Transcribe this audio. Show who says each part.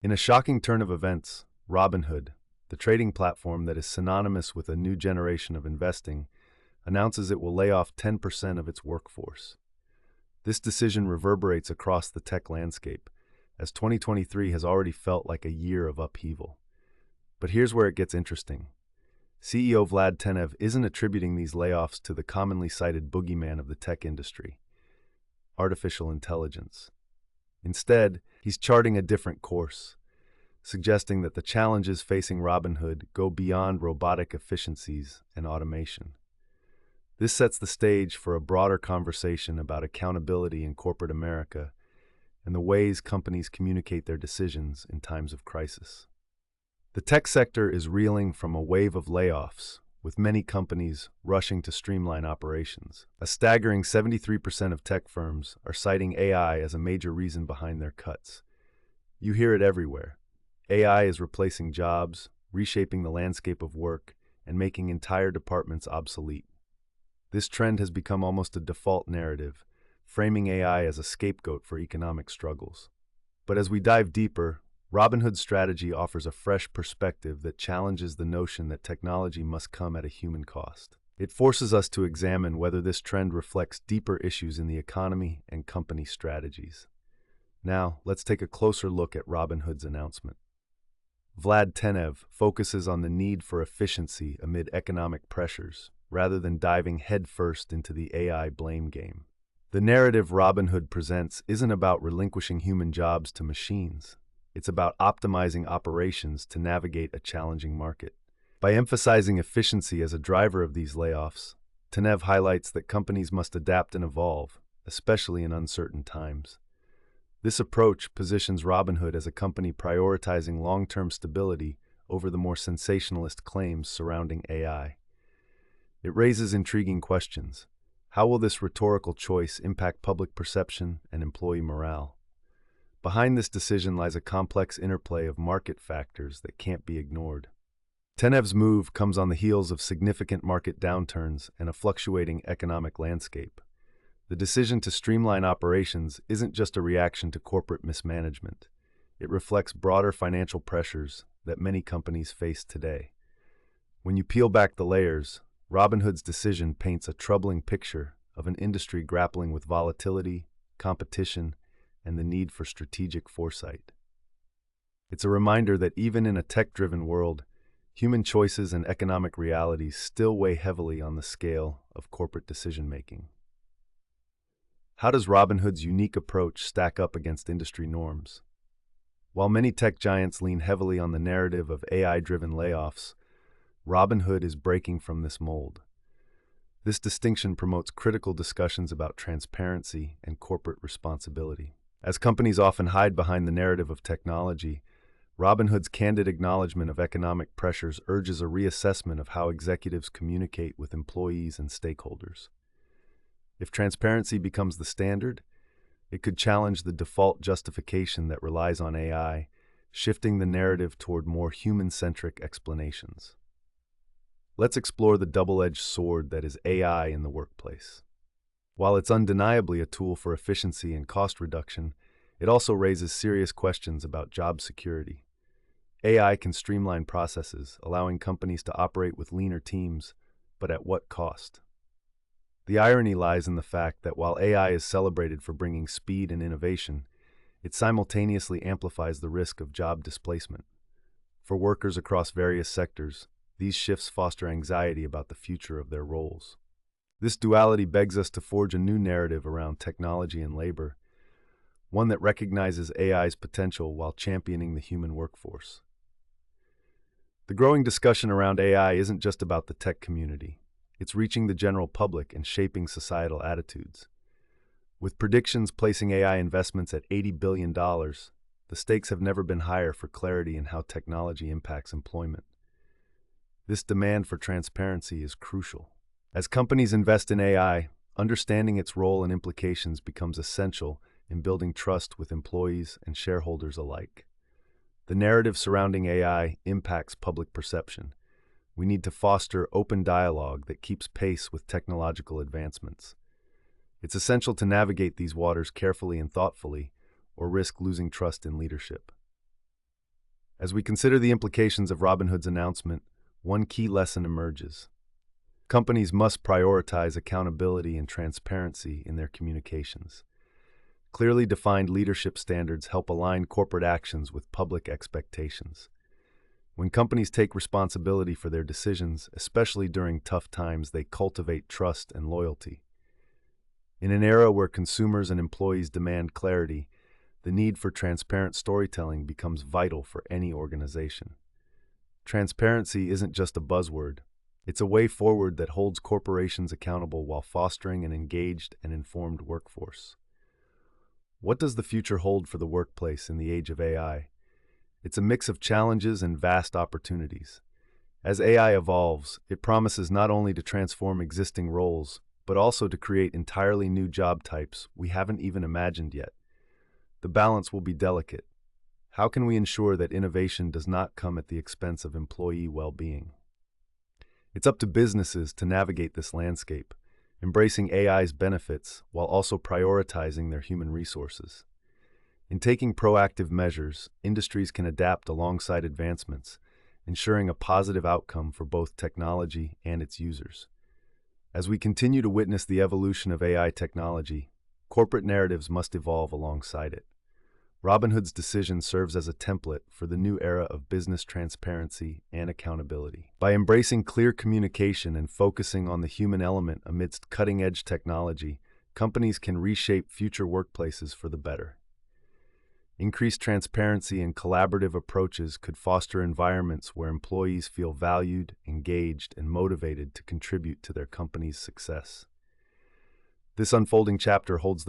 Speaker 1: In a shocking turn of events, Robinhood, the trading platform that is synonymous with a new generation of investing, announces it will lay off 10% of its workforce. This decision reverberates across the tech landscape, as 2023 has already felt like a year of upheaval. But here's where it gets interesting. CEO Vlad Tenev isn't attributing these layoffs to the commonly cited boogeyman of the tech industry, artificial intelligence. Instead, he's charting a different course, suggesting that the challenges facing Robinhood go beyond robotic efficiencies and automation. This sets the stage for a broader conversation about accountability in corporate America and the ways companies communicate their decisions in times of crisis. The tech sector is reeling from a wave of layoffs, with many companies rushing to streamline operations. A staggering 73% of tech firms are citing AI as a major reason behind their cuts. You hear it everywhere. AI is replacing jobs, reshaping the landscape of work, and making entire departments obsolete. This trend has become almost a default narrative, framing AI as a scapegoat for economic struggles. But as we dive deeper, Robinhood's strategy offers a fresh perspective that challenges the notion that technology must come at a human cost. It forces us to examine whether this trend reflects deeper issues in the economy and company strategies. Now, let's take a closer look at Robinhood's announcement. Vlad Tenev focuses on the need for efficiency amid economic pressures, rather than diving headfirst into the AI blame game. The narrative Robinhood presents isn't about relinquishing human jobs to machines. It's about optimizing operations to navigate a challenging market. By emphasizing efficiency as a driver of these layoffs, Tenev highlights that companies must adapt and evolve, especially in uncertain times. This approach positions Robinhood as a company prioritizing long-term stability over the more sensationalist claims surrounding AI. It raises intriguing questions. How will this rhetorical choice impact public perception and employee morale? Behind this decision lies a complex interplay of market factors that can't be ignored. Tenev's move comes on the heels of significant market downturns and a fluctuating economic landscape. The decision to streamline operations isn't just a reaction to corporate mismanagement. It reflects broader financial pressures that many companies face today. When you peel back the layers, Robinhood's decision paints a troubling picture of an industry grappling with volatility, competition, and the need for strategic foresight. It's a reminder that even in a tech-driven world, human choices and economic realities still weigh heavily on the scale of corporate decision-making. How does Robinhood's unique approach stack up against industry norms? While many tech giants lean heavily on the narrative of AI-driven layoffs, Robinhood is breaking from this mold. This distinction promotes critical discussions about transparency and corporate responsibility. As companies often hide behind the narrative of technology, Robinhood's candid acknowledgement of economic pressures urges a reassessment of how executives communicate with employees and stakeholders. If transparency becomes the standard, it could challenge the default justification that relies on AI, shifting the narrative toward more human-centric explanations. Let's explore the double-edged sword that is AI in the workplace. While it's undeniably a tool for efficiency and cost reduction, it also raises serious questions about job security. AI can streamline processes, allowing companies to operate with leaner teams, but at what cost? The irony lies in the fact that while AI is celebrated for bringing speed and innovation, it simultaneously amplifies the risk of job displacement. For workers across various sectors, these shifts foster anxiety about the future of their roles. This duality begs us to forge a new narrative around technology and labor, one that recognizes AI's potential while championing the human workforce. The growing discussion around AI isn't just about the tech community. It's reaching the general public and shaping societal attitudes. With predictions placing AI investments at $80 billion, the stakes have never been higher for clarity in how technology impacts employment. This demand for transparency is crucial. As companies invest in AI, understanding its role and implications becomes essential in building trust with employees and shareholders alike. The narrative surrounding AI impacts public perception. We need to foster open dialogue that keeps pace with technological advancements. It's essential to navigate these waters carefully and thoughtfully, or risk losing trust in leadership. As we consider the implications of Robinhood's announcement, one key lesson emerges. Companies must prioritize accountability and transparency in their communications. Clearly defined leadership standards help align corporate actions with public expectations. When companies take responsibility for their decisions, especially during tough times, they cultivate trust and loyalty. In an era where consumers and employees demand clarity, the need for transparent storytelling becomes vital for any organization. Transparency isn't just a buzzword. It's a way forward that holds corporations accountable while fostering an engaged and informed workforce. What does the future hold for the workplace in the age of AI? It's a mix of challenges and vast opportunities. As AI evolves, it promises not only to transform existing roles, but also to create entirely new job types we haven't even imagined yet. The balance will be delicate. How can we ensure that innovation does not come at the expense of employee well-being? It's up to businesses to navigate this landscape, embracing AI's benefits while also prioritizing their human resources. In taking proactive measures, industries can adapt alongside advancements, ensuring a positive outcome for both technology and its users. As we continue to witness the evolution of AI technology, corporate narratives must evolve alongside it. Robinhood's decision serves as a template for the new era of business transparency and accountability. By embracing clear communication and focusing on the human element amidst cutting-edge technology, companies can reshape future workplaces for the better. Increased transparency and collaborative approaches could foster environments where employees feel valued, engaged, and motivated to contribute to their company's success. This unfolding chapter holds the